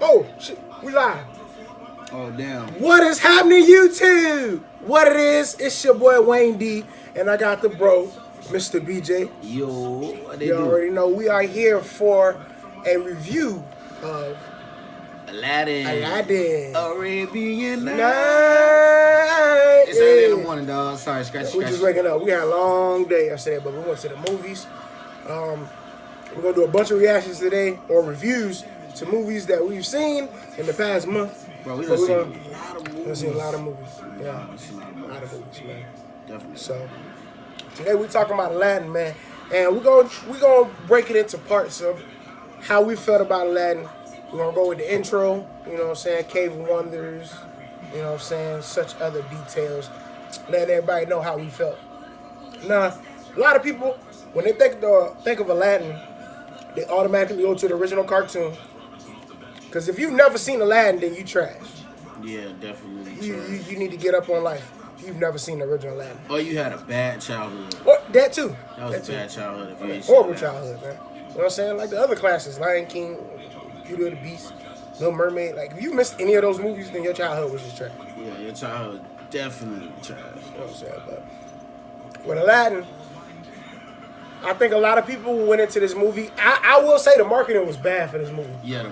Oh, shit, we live. Oh, damn. What is happening, YouTube? What it is, it's your boy Wayne D, and I got the bro, Mr. BJ. Yo, what they You do? already know we are here for a review of Aladdin. Arabian Night. Night. It's early in the morning, dog. Sorry, scratch. We're just waking up. We had a long day yesterday, but we went to the movies. We're going to do a bunch of reactions today, or reviews, to movies that we've seen in the past month. Bro, we done seen a lot of movies. We've seen a lot of movies. Yeah, a lot of movies, man. Definitely. So, today we're talking about Aladdin, man. And we're gonna break it into parts of how we felt about Aladdin. We're going to go with the intro, you know what I'm saying, Cave of Wonders, you know what I'm saying, such other details. Let everybody know how we felt. Now, a lot of people, when they think of Aladdin, they automatically go to the original cartoon. Because if you've never seen Aladdin, then you trash. Yeah, definitely. You need to get up on life. You've never seen the original Aladdin. Or you had a bad childhood. Or that too. That was a bad childhood. If you ain't horrible seen that. childhood, man. You know what I'm saying? Like the other classes, Lion King, Beauty and the Beast, Little Mermaid. Like if you missed any of those movies, then your childhood was just trash. Yeah, your childhood definitely trash. You know what I'm saying? But with Aladdin, I think a lot of people went into this movie. I will say the marketing was bad for this movie. Yeah,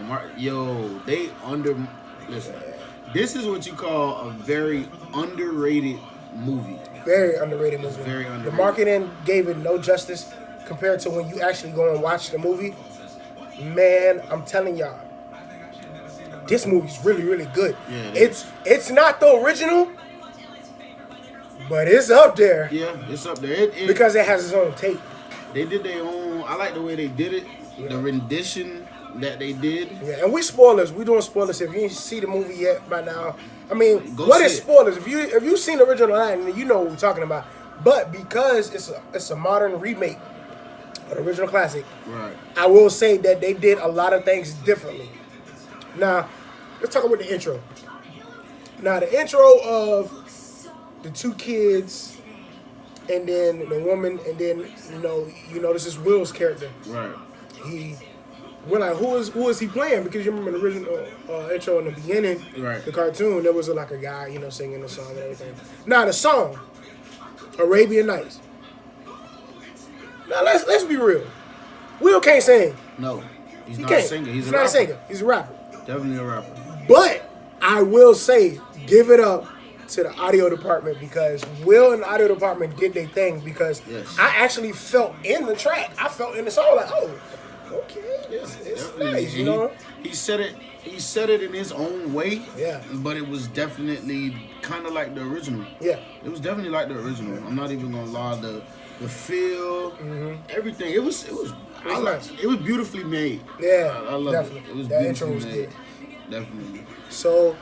listen. This is what you call a very underrated movie. Very underrated movie. Very underrated. The marketing gave it no justice compared to when you actually go and watch the movie. Man, I'm telling y'all, this movie's really, really good. Yeah, it's not the original, but it's up there. Yeah, it's up there. Because it has its own take. They did their own. I like the way they did it. Yeah. The rendition that they did. Yeah, and we spoilers. We doing spoilers. If you didn't see the movie yet by now, I mean, what is spoilers? If you've seen the original Aladdin, you know what we're talking about. But because it's a modern remake of the original classic, right? I will say that they did a lot of things differently. Now, let's talk about the intro. Now, the intro of the two kids. And then the woman, and then you know this is Will's character. Right. We're like, who is he playing? Because you remember the original intro in the beginning, right? The cartoon, there was like a guy, singing the song and everything. Now the song, Arabian Nights. Now let's be real. Will can't sing. No, he's not a singer. He's not a singer. He's a rapper. Definitely a rapper. But I will say, give it up to the audio department, because Will and the audio department did their thing, because I actually felt in the track. I felt in the song like, oh, okay, it's nice, you know. He said it in his own way. Yeah. But it was definitely kind of like the original. Yeah. It was definitely like the original. I'm not even gonna lie. The feel, everything. It was nice. It was beautifully made. Yeah. I love definitely. it. It was that beautifully intro was made. good. Definitely. So,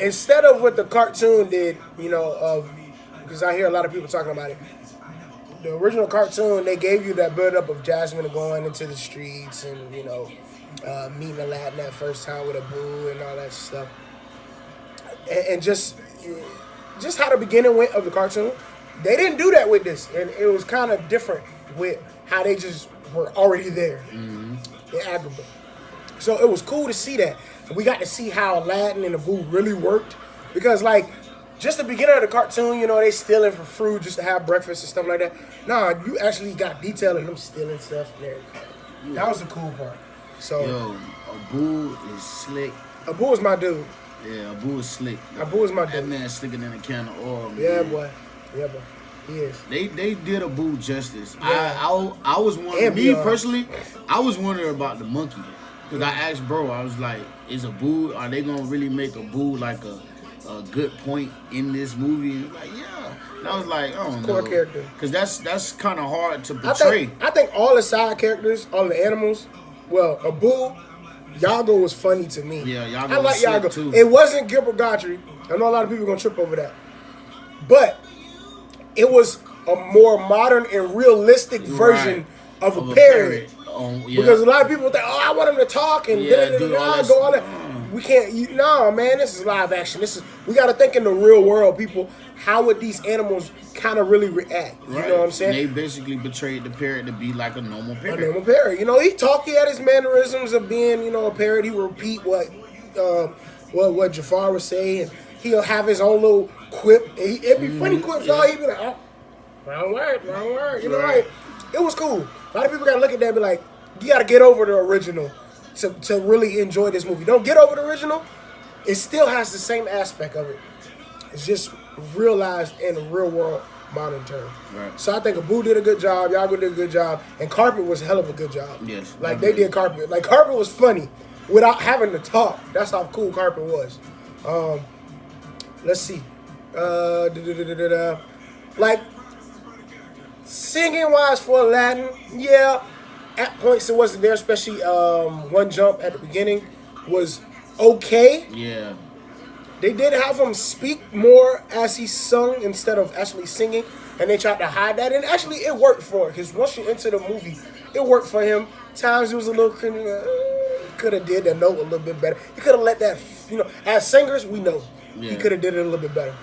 instead of what the cartoon did, because I hear a lot of people talking about it, the original cartoon, they gave you that build-up of Jasmine going into the streets and, meeting Aladdin that first time with Abu and all that stuff. And just how the beginning went of the cartoon, they didn't do that with this. And it was kind of different with how they just were already there in Agrabah. So it was cool to see that. We got to see how Aladdin and Abu really worked. Because, just the beginning of the cartoon, they stealing for fruit just to have breakfast and stuff like that. Nah, you actually got detail in them stealing stuff and everything. Yeah. That was the cool part. So, yo, Abu is slick. Abu is my dude. Yeah, Abu is slick. Abu is my dude. That man's slicker than a can of oil, man. Yeah, boy. Yeah, boy. He is. They did Abu justice. Yeah. I was wondering, personally, I was wondering about the monkey. Because I asked bro, I was like, are they going to really make Abu like a good point in this movie? And he was like, yeah. And I was like, I don't know. Core character. Because that's kind of hard to portray. I think all the side characters, all the animals, well, Abu, Yago was funny to me. Yeah, Yago I like was Yago. too. It wasn't Gilbert Gottfried. I know a lot of people are going to trip over that. But it was a more modern and realistic version of a parrot. Because a lot of people think, I want him to talk and go all that. we can't. No, man, this is live action. We got to think in the real world, people. How would these animals kind of really react? You know what I'm saying? And they basically portrayed the parrot to be like a normal parrot. A normal parrot. You know, he talked. He had his mannerisms of being, a parrot. He would repeat what Jafar would say, and he'll have his own little quip. It'd be funny quips. Yeah. He'd be like, oh, wrong word. You know, like, it was cool. A lot of people got to look at that and be like, you got to get over the original to really enjoy this movie. Don't get over the original. It still has the same aspect of it. It's just realized in a real world modern term. Right. So I think Abu did a good job. Yago did a good job. And Carpet was a hell of a good job. Yes. Like, they did Carpet. Like, Carpet was funny without having to talk. That's how cool Carpet was. Let's see. Like, singing wise for Aladdin, yeah. At points it wasn't there, especially one jump at the beginning was okay. Yeah. They did have him speak more as he sung instead of actually singing, and they tried to hide that. And actually, it worked for it, because once you enter the movie, it worked for him. Times it was a little cringy. Could have did that note a little bit better. He could have let that, as singers, we know. Yeah. He could have did it a little bit better.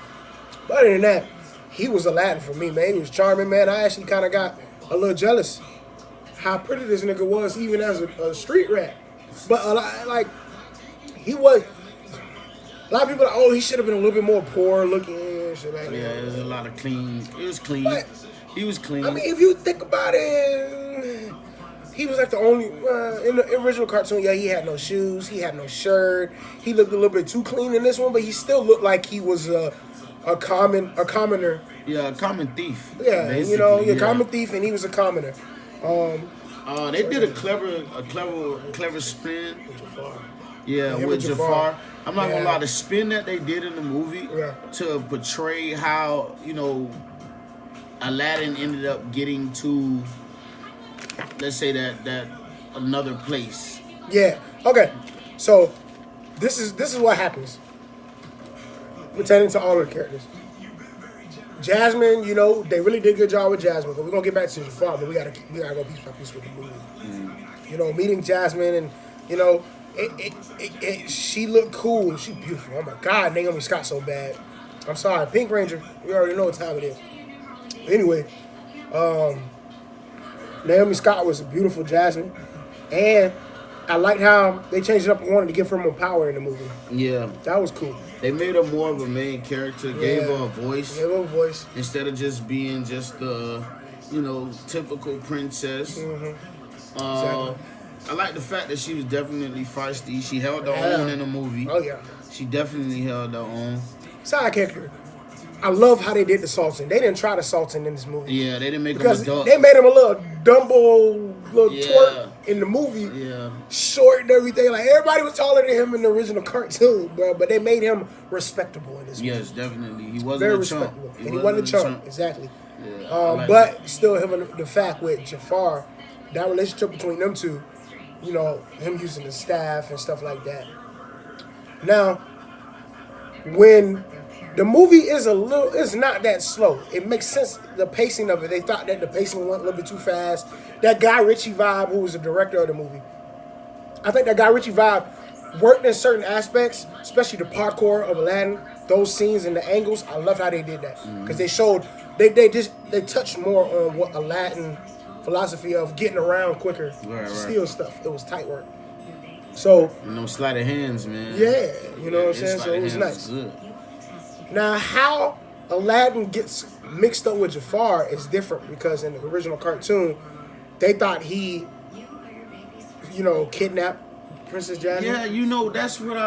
But other than that, he was Aladdin for me, man. He was charming, man. I actually kind of got a little jealous how pretty this nigga was, even as a street rat. But like, he was. A lot of people are like, oh, he should have been a little bit more poor looking and shit like that. Yeah, there's a lot of clean. It was clean. But, he was clean. I mean, if you think about it, he was like the only in the original cartoon. Yeah, he had no shoes, he had no shirt. He looked a little bit too clean in this one, but he still looked like he was a commoner. Yeah, a common thief. Yeah, a common thief, and he was a commoner. They did a clever spin. Yeah, with Jafar. I'm not gonna lie, the spin that they did in the movie to portray how, Aladdin ended up getting to, let's say that another place. Yeah. Okay. So this is what happens pertaining to all of the characters. Jasmine, they really did a good job with Jasmine. We're gonna get back to Jafar, but we gotta go piece by piece with the movie. Meeting Jasmine, and she looked cool. She beautiful. Oh my God, Naomi Scott so bad. I'm sorry, Pink Ranger. We already know what time it is. Anyway, Naomi Scott was a beautiful Jasmine, and I liked how they changed it up and wanted to give her more power in the movie. Yeah, that was cool. They made her more of a main character, gave her a voice. Gave her a voice. Instead of just being just the, typical princess. Mm-hmm. Exactly. I like the fact that she was definitely feisty. She held her own in the movie. Oh, yeah. She definitely held her own. Side character. I love how they did the Sultan. They didn't try the Sultan in this movie. Yeah, they didn't make him adult. They made him a little Dumbo, twerk in the movie. Yeah. Short and everything. Like, everybody was taller than him in the original cartoon, bro. But they made him respectable in this movie. Yes, definitely. He wasn't very a chump. Respectable. He wasn't a chump. Exactly. Yeah, but still, the fact with Jafar, that relationship between them two, him using the staff and stuff like that. Now, when the movie it's not that slow. It makes sense, the pacing of it. They thought that the pacing went a little bit too fast. That Guy Ritchie vibe, who was the director of the movie, I think that Guy Ritchie vibe worked in certain aspects, especially the parkour of Aladdin, those scenes and the angles. I love how they did that. Because they showed, they touched more on what Aladdin philosophy of getting around quicker, steal stuff. It was tight work. So sleight of hands, man. Yeah, what I'm saying. So it was nice. Good. Now, how Aladdin gets mixed up with Jafar is different, because in the original cartoon, they thought he, kidnapped Princess Jasmine. Yeah, that's what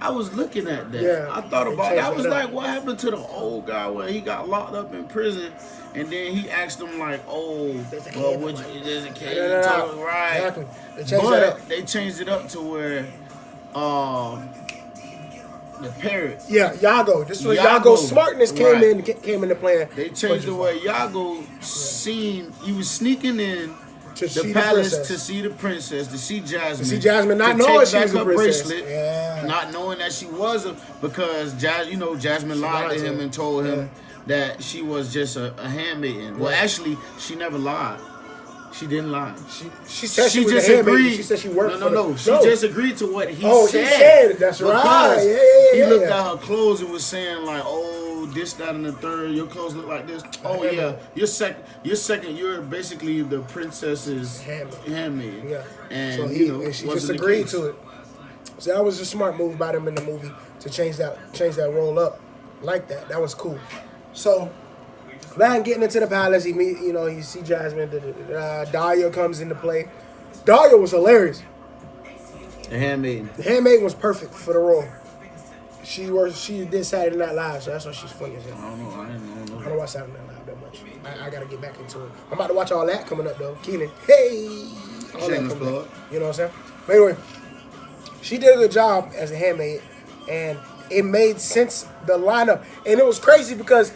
I was looking at that. Yeah, I thought about it. I was like, what happened to the old guy where he got locked up in prison, and then he asked him like, there's a cage. Right. Exactly. They changed it up to where the parrot. Yeah, Yago. This is where Yago's smartness came into play. They changed the way Yago he was sneaking in the palace to see the princess, to see Jasmine. Not knowing she was a princess. Bracelet, not knowing that she was because Jasmine lied to him and told him that she was just a handmaiden. Well, actually, she never lied. She didn't lie. She said she was just a handmaid. agreed. She said she worked No. She just agreed to what he said. Oh, she said. That's right. Yeah. He looked at her clothes and was saying like, "Oh, this, that, and the third. Your clothes look like this. Oh yeah, you're second. You're basically the princess's handmaid." Yeah. And so and she just agreed to it. So that was a smart move by them in the movie to change that role up like that. That was cool. So. Aladdin getting into the palace, he see Jasmine. Dahlia comes into play. Dahlia was hilarious. The handmaid. The handmaid was perfect for the role. She did Saturday Night Live, so that's why she's funny as hell. I don't know. I don't watch Saturday Night Live that much. I gotta get back into it. I'm about to watch all that coming up though. Keenan, hey, all that coming up. You know what I'm saying? But anyway, she did a good job as a handmaid, and it made sense the lineup, and it was crazy because.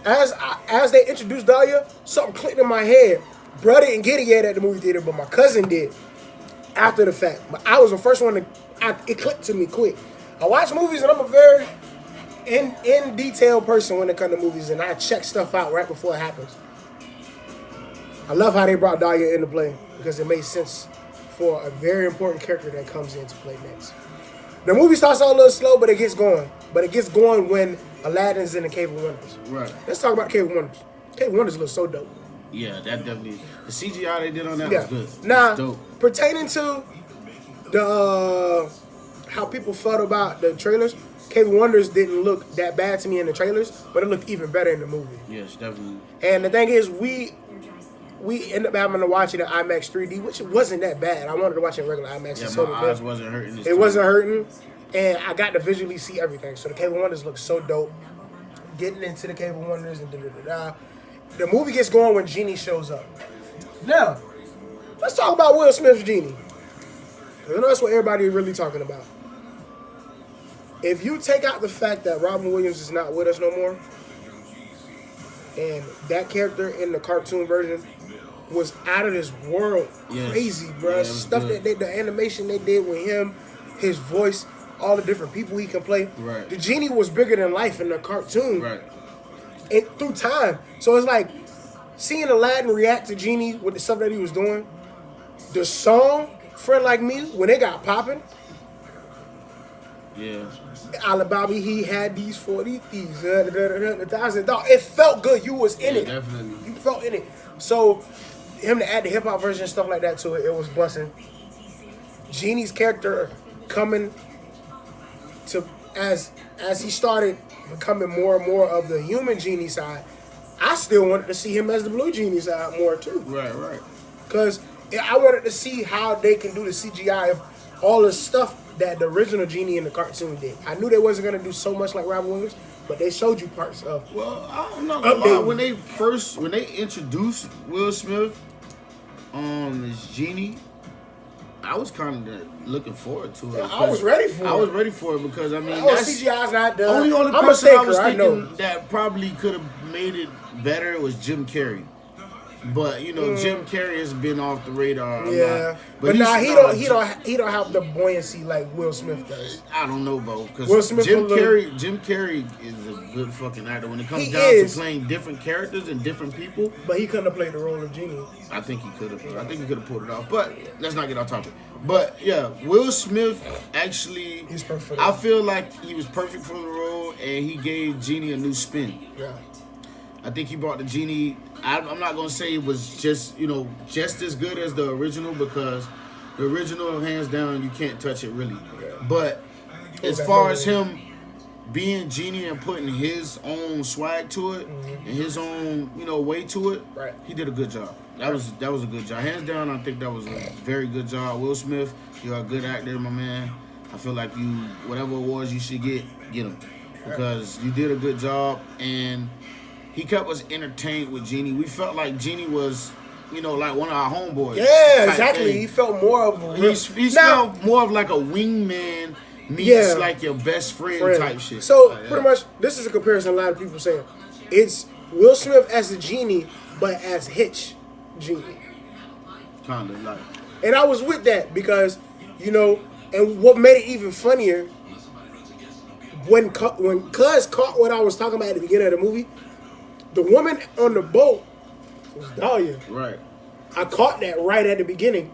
As they introduced Dahlia, something clicked in my head. Brother didn't get it yet at the movie theater, but my cousin did after the fact. But I was the first one it clicked to me quick. I watch movies and I'm a very in detail person when it comes to movies, and I check stuff out right before it happens. I love how they brought Dahlia into play because it made sense for a very important character that comes into play next. The movie starts out a little slow, but it gets going. But it gets going when Aladdin's in the Cave of Wonders. Right. Let's talk about Cave of Wonders. Cave of Wonders looks so dope. Yeah, that definitely. The CGI they did on that was good. Now, dope. Pertaining to the how people felt about the trailers, Cave of Wonders didn't look that bad to me in the trailers, but it looked even better in the movie. Yes, definitely. And the thing is, we ended up having to watch it in IMAX 3D, which wasn't that bad. I wanted to watch it in regular IMAX. Yeah, my eyes wasn't hurting. It wasn't hurting, and I got to visually see everything. So the Cave of Wonders looks so dope. Getting into the Cave of Wonders and da-da-da-da. The movie gets going when Genie shows up. Now, let's talk about Will Smith's Genie. I know that's what everybody is really talking about. If you take out the fact that Robin Williams is not with us no more, and that character in the cartoon version was out of this world, crazy, bro. Yeah, stuff good. that the animation they did with him, his voice, all the different people he can play. Right. The Genie was bigger than life in the cartoon. Right. And through time. So it's like seeing Aladdin react to Genie with the stuff that he was doing. The song, Friend Like Me, when it got popping. Yeah. Alibaba, he had these 40 thieves. $1,000. It felt good. You was in it. Definitely. You felt in it. So him to add the hip hop version and stuff like that to it, it was busting. Genie's character coming to as he started becoming more and more of the human Genie side, I still wanted to see him as the blue Genie side more too. Right. Because I wanted to see how they can do the CGI of all the stuff that the original Genie in the cartoon did. I knew they wasn't gonna do so much like Robin Williams, but they showed you parts of. Well, I'm not gonna lie. When they introduced Will Smith as Genie, I was kind of looking forward to it. I was ready for it. I was ready for it because I mean, CGI's not done. Only I'm person a thinker, I was I know. thinking that probably could have made it better was Jim Carrey. But you know, Jim Carrey has been off the radar a lot. But nah, he don't have the buoyancy like Will Smith does. I don't know, bro. Because Jim Carrey is a good fucking actor when it comes down to playing different characters and different people. But he couldn't have played the role of Genie. I think he could have. I think he could have pulled it off. But let's not get off topic. But yeah, Will Smith actually, he's perfect. I feel like he was perfect for the role, and he gave Genie a new spin. Yeah. I think he brought the Genie. I'm not gonna say it was just as good as the original because the original, hands down, you can't touch it really. Yeah. But as far as him being Genie and putting his own swag to it and his own way to it, right, he did a good job. That was a good job. Hands down, I think that was a very good job. Will Smith, you're a good actor, my man. I feel like whatever awards you should get them because you did a good job and. He kept us entertained with Genie. We felt like Genie was, like one of our homeboys. Yeah, exactly. Thing. He felt more of a... He felt more of like a wingman meets like your best friend type shit. So, pretty much, this is a comparison a lot of people saying. It's Will Smith as a Genie, but as Hitch Genie. Kind of like... And I was with that because, and what made it even funnier, when Cuz caught what I was talking about at the beginning of the movie, the woman on the boat was Dahlia. Right. I caught that right at the beginning.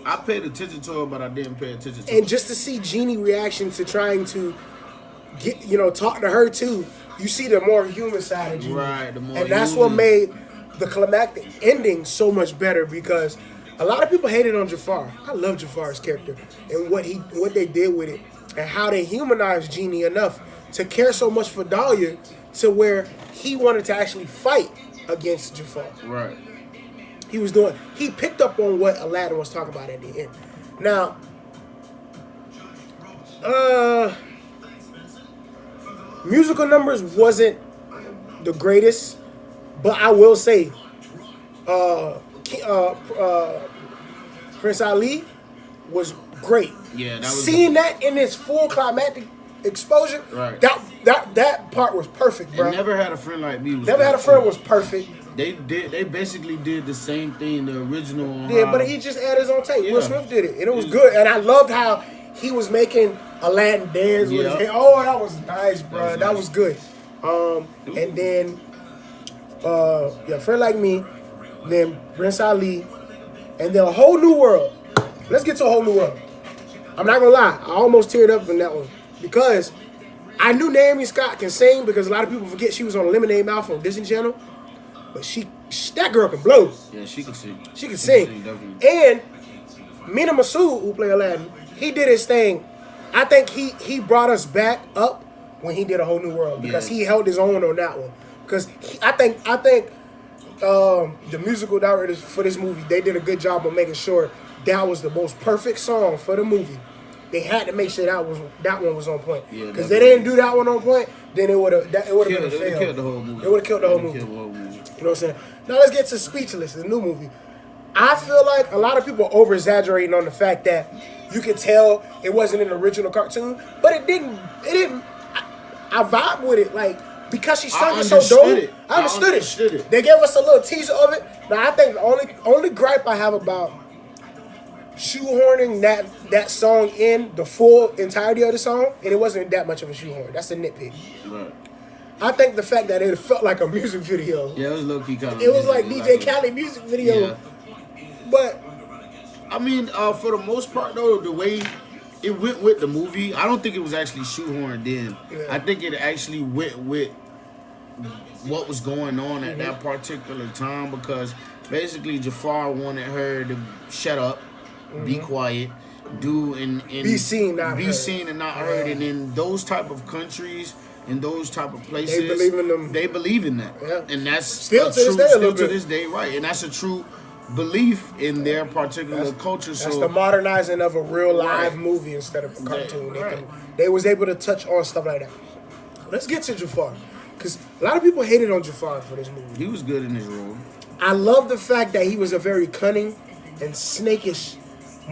I paid attention to her, but I didn't pay attention to And her. just to see Genie reaction to trying to get, talk to her too, you see the more human side of Genie. Right, the more and that's human. what made the climactic ending so much better because a lot of people hated on Jafar. I love Jafar's character and what they did with it and how they humanized Genie enough to care so much for Dahlia to where he wanted to actually fight against Jafar. Right. He picked up on what Aladdin was talking about at the end. Now, musical numbers wasn't the greatest, but I will say, Prince Ali was great. Yeah, that was seeing that in its full climactic exposure. Right. That part was perfect, bro. And Never Had a Friend Like Me. Never Had a Friend was perfect. They basically did the same thing, the original. Yeah, but he just added his own take. Yeah. Will Smith did it, and it was good. And I loved how he was making Aladdin dance with his head. Oh, that was nice, bro. That was good. And then, Friend Like Me, then Prince Ali, and then A Whole New World. Let's get to A Whole New World. I'm not gonna lie, I almost teared up in that one because I knew Naomi Scott can sing because a lot of people forget she was on Lemonade Mouth on Disney Channel. But that girl can blow. Yeah, she can sing. She can sing. Definitely. And Mina Masood, who played Aladdin, he did his thing. I think he brought us back up when he did A Whole New World because he held his own on that one. Because I think the musical directors for this movie, they did a good job of making sure that was the most perfect song for the movie. They had to make sure that one was on point. Because if they didn't do that one on point, then it would have been a fail. It would have killed the whole movie. It would have killed the whole movie. You know what I'm saying? Now let's get to Speechless, the new movie. I feel like a lot of people over exaggerating on the fact that you can tell it wasn't an original cartoon, but it didn't. I vibe with it, like because she sung it so dope. I understood it. They gave us a little teaser of it. Now I think the only gripe I have about shoehorning that song in the full entirety of the song, and it wasn't that much of a shoehorn. That's a nitpick. Right. I think the fact that it felt like a music video. Yeah, it was low key kind of. It was like DJ Khaled music video. Yeah. But I mean, for the most part though, the way it went with the movie, I don't think it was actually shoehorned in. Yeah. I think it actually went with what was going on at that particular time because basically Jafar wanted her to shut up, be quiet, and be seen, not heard. Seen and not heard. And in those type of countries, in those type of places, they believe in them. They believe in that, and that's still to this day, right? And that's a true belief in their particular culture. That's the modernizing of a real live movie instead of a cartoon. They was able to touch on stuff like that. Let's get to Jafar, because a lot of people hated on Jafar for this movie. He was good in his role. I love the fact that he was a very cunning and snakish,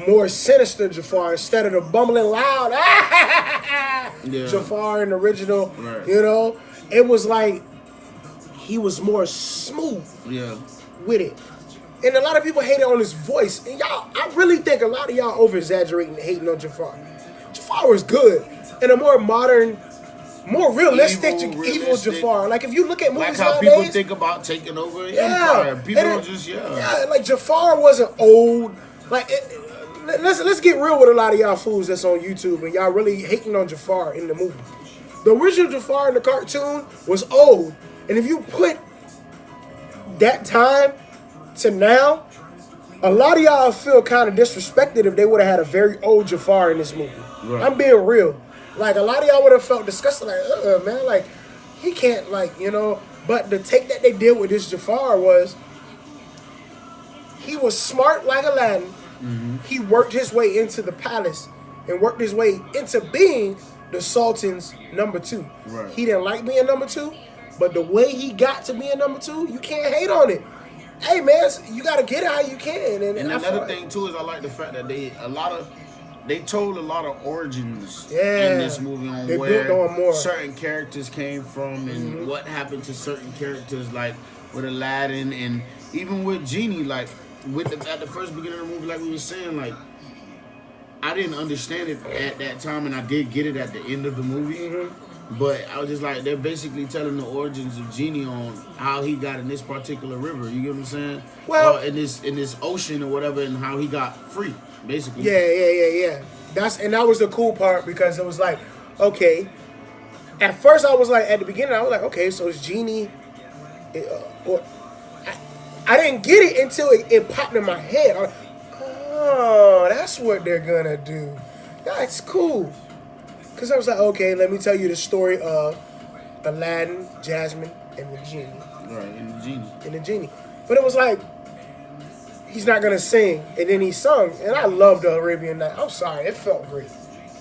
more sinister Jafar instead of the bumbling loud Jafar in the original. Right. You know, it was like he was more smooth with it. And a lot of people hated on his voice. And I really think a lot of y'all over-exaggerating and hating on Jafar. Jafar was good. And a more modern, more realistic evil Jafar. Like, if you look at movies like how nowadays, people think about taking over an empire. People don't just, like, Jafar wasn't old. Like, let's get real with a lot of y'all fools that's on YouTube and y'all really hating on Jafar in the movie. The original Jafar in the cartoon was old. And if you put that time to now, a lot of y'all feel kind of disrespected if they would have had a very old Jafar in this movie. Right. I'm being real. Like, a lot of y'all would have felt disgusted, like, man, like, he can't, like, you know. But the take that they did with this Jafar was, he was smart like Aladdin. Mm-hmm. He worked his way into the palace and worked his way into being the Sultan's number 2. Right. He didn't like being number 2, but the way he got to being number 2, you can't hate on it. Hey, man, you got to get it how you can. And another thing, too, is I like the fact that they told a lot of origins in this movie on where certain characters came from and what happened to certain characters, like with Aladdin and even with Genie, like at the first beginning of the movie, like we were saying, like I didn't understand it at that time, and I did get it at the end of the movie. But I was just like, they're basically telling the origins of Genie on how he got in this particular river. You get what I'm saying? Well, or in this ocean or whatever, and how he got free, basically. Yeah. That was the cool part because it was like, okay. At first, I was like, at the beginning, I was like, okay, so it's Genie. I didn't get it until it popped in my head. I was like, oh, that's what they're gonna do. That's cool. Because I was like, okay, let me tell you the story of Aladdin, Jasmine, and the Genie. Right, and the Genie. But it was like, he's not going to sing. And then he sung. And I love the Arabian Night. I'm sorry, it felt great.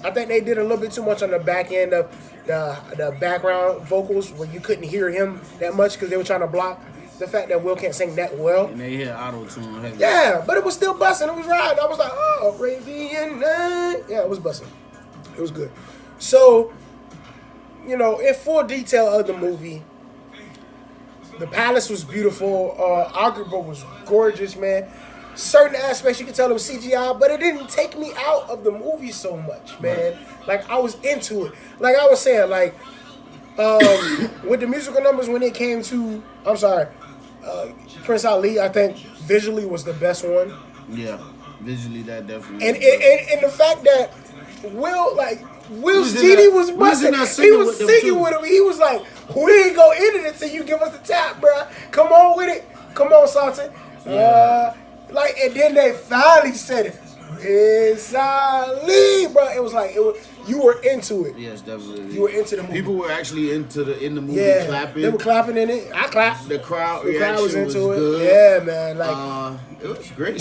I think they did a little bit too much on the back end of the background vocals where you couldn't hear him that much because they were trying to block the fact that Will can't sing that well. And they had auto-tune. Yeah, but it was still busting. It was right. I was like, oh, Arabian Night. Yeah, it was busting. It was good. So, in full detail of the movie, the palace was beautiful. Agrabah was gorgeous, man. Certain aspects you could tell it was CGI, but it didn't take me out of the movie so much, man. Like, I was into it. Like I was saying, like, with the musical numbers when it came to, Prince Ali, I think visually was the best one. Yeah, visually that definitely. And the fact that Will's Genie was busting. He was singing with him. He was like, we ain't gonna end it until you give us the tap, bruh. Come on with it. Come on, Sultan. Yeah. And then they finally said it. It's Ali, bro. It was like you were into it. Yes, definitely. You were into the movie. People were actually in the movie, clapping. They were clapping in it. I clapped. The crowd was into it. Good. Yeah, man. Like it was great.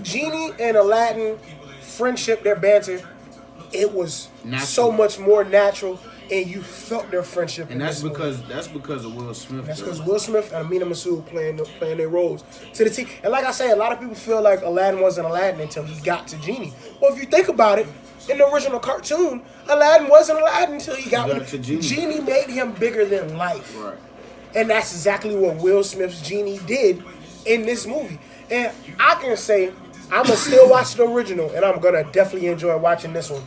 Genie and Aladdin friendship, their banter, it was so much more natural, and you felt their friendship. And that's because of Will Smith. That's because Will Smith and Amina Massoud playing their roles to the T. And like I said, a lot of people feel like Aladdin wasn't Aladdin until he got to Genie. Well, if you think about it, in the original cartoon, Aladdin wasn't Aladdin until he got to Genie. Genie made him bigger than life. Right. And that's exactly what Will Smith's Genie did in this movie. And I can say, I'm going to still watch the original, and I'm going to definitely enjoy watching this one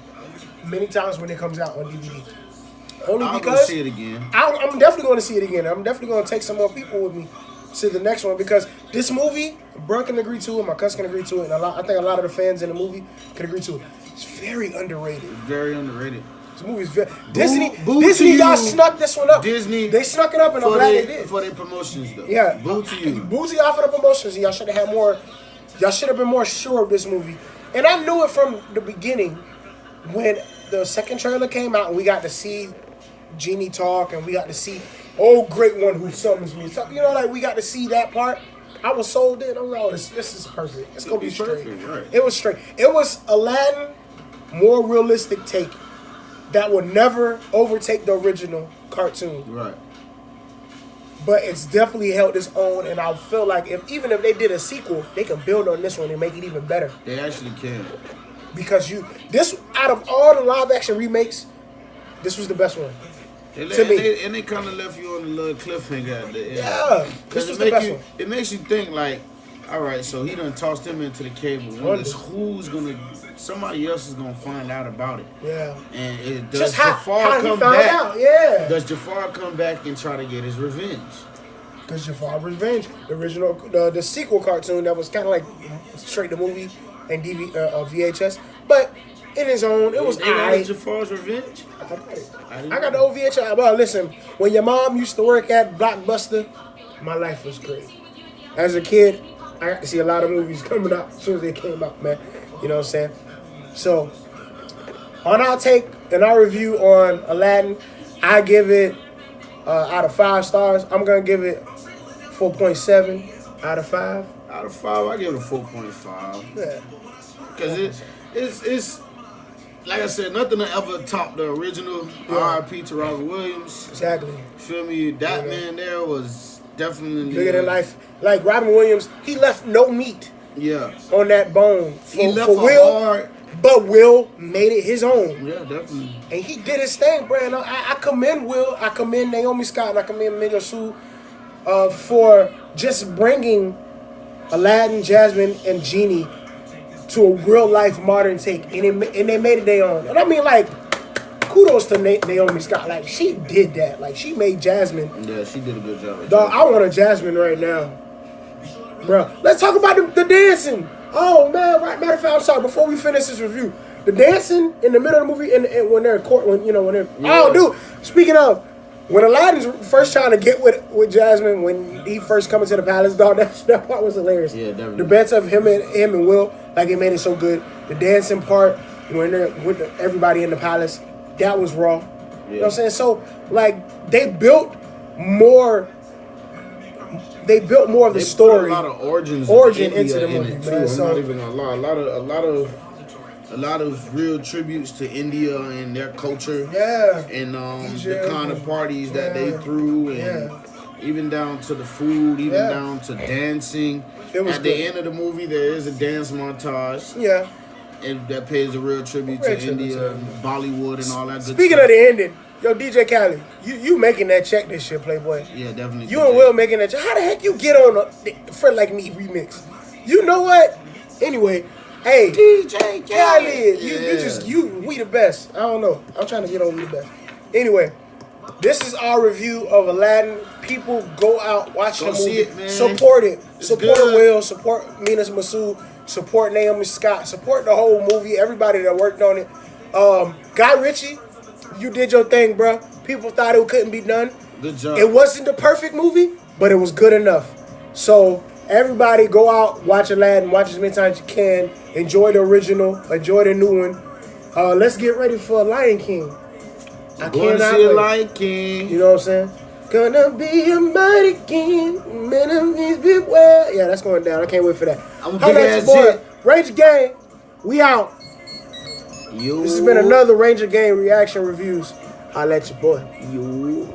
many times when it comes out on DVD. Only I'm because gonna see it again. I'm definitely going to see it again. I'm definitely going to take some more people with me to the next one because this movie, bro can agree to it, my cousin can agree to it, and I think a lot of the fans in the movie can agree to it. It's very underrated. Very underrated. This movie's very Disney, y'all snuck this one up. Disney, they snuck it up, and I'm glad they did. For their promotions, though. Yeah, boo to you. Boo to y'all for the promotions. Y'all should have had more. Y'all should have been more sure of this movie. And I knew it from the beginning when the second trailer came out and we got to see Genie talk and we got to see, oh, great one who summons me. So, we got to see that part. I was sold in. I'm like, oh, this is perfect. It's going to be straight. Perfect, right. It was straight. It was Aladdin, more realistic take that would never overtake the original cartoon. Right. But it's definitely held its own, and I feel like even if they did a sequel, they can build on this one and make it even better. They actually can. Because out of all the live action remakes, this was the best one. To me. And they kind of left you on a little cliffhanger at the end. Yeah, this was the best one. It makes you think like, all right, so he done tossed him into the cave. Somebody else is gonna find out about it. Yeah. And does Jafar come back? Out, yeah. Does Jafar come back and try to get his revenge? Because Jafar Revenge, the original, the sequel cartoon that was kind of like straight to movie and VHS, but in his own, it was alright. Jafar's Revenge. I got the old VHS. Well, listen, when your mom used to work at Blockbuster, my life was great. As a kid, I got to see a lot of movies coming out as soon as they came out, man. You know what I'm saying? So, on our take and our review on Aladdin, I give it out of 5 stars. I'm gonna give it 4.7 out of 5. Out of 5, I give it a 4.5. Yeah, because it's like I said, nothing will ever top the original. R.I.P. to Robert Williams. Exactly. Feel me? That man there was definitely bigger than life. Like Robin Williams, he left no meat. Yeah. On that bone. He left Will, hard. But Will made it his own. Yeah, definitely. And he did his thing, bro. And I commend Will. I commend Naomi Scott. And I commend Mega Sue for just bringing Aladdin, Jasmine, and Genie to a real life modern take. And they made it their own. And I mean, like, kudos to Naomi Scott. Like, she did that. Like, she made Jasmine. Yeah, she did a good job. Dog, I want a Jasmine right now. Bro, let's talk about the dancing. Oh, man. Right, matter of fact, I'm sorry. Before we finish this review, the dancing in the middle of the movie and when they're in court, when they're... Yeah. Oh, dude. Speaking of, when Aladdin's first trying to get with Jasmine, when he first comes into the palace, dog, that part was hilarious. Yeah, definitely. The bets of him and Will, like, it made it so good. The dancing part, when they're with everybody in the palace, that was raw. Yeah. You know what I'm saying? So, like, they built more of the story. Put a lot of origin into the movie, man. I'm not even gonna lie. A lot of real tributes to India and their culture. Yeah. And the kind of parties that they threw, and even down to the food, even down to dancing. At the end of the movie, there is a dance montage. Yeah. And that pays a real tribute to India and Bollywood and all that good stuff. Speaking of the ending, yo, DJ Khaled, you making that check this shit, Playboy. Yeah, definitely. You and Will making that check. How the heck you get on a Friend Like Me remix? You know what? Anyway, hey, DJ Khaled, we the best. I don't know. I'm trying to get on we the best. Anyway, this is our review of Aladdin. People go out, watch the movie. See it, man. Support it. Support good. Will. Support Minas Masood. Support Naomi Scott. Support the whole movie. Everybody that worked on it. Guy Ritchie, you did your thing, bro. People thought it couldn't be done. Good job. It wasn't the perfect movie, but it was good enough. So everybody go out, watch Aladdin, watch as many times you can. Enjoy the original. Enjoy the new one. Let's get ready for Lion King. I can't see a Lion King. You know what I'm saying? Gonna be a mighty king, enemies beware. Yeah, that's going down. I can't wait for that. I'm a big ass boy. Ranger Gang, we out. Yo. This has been another Ranger Gang reaction reviews. I'll let your boy. Yo.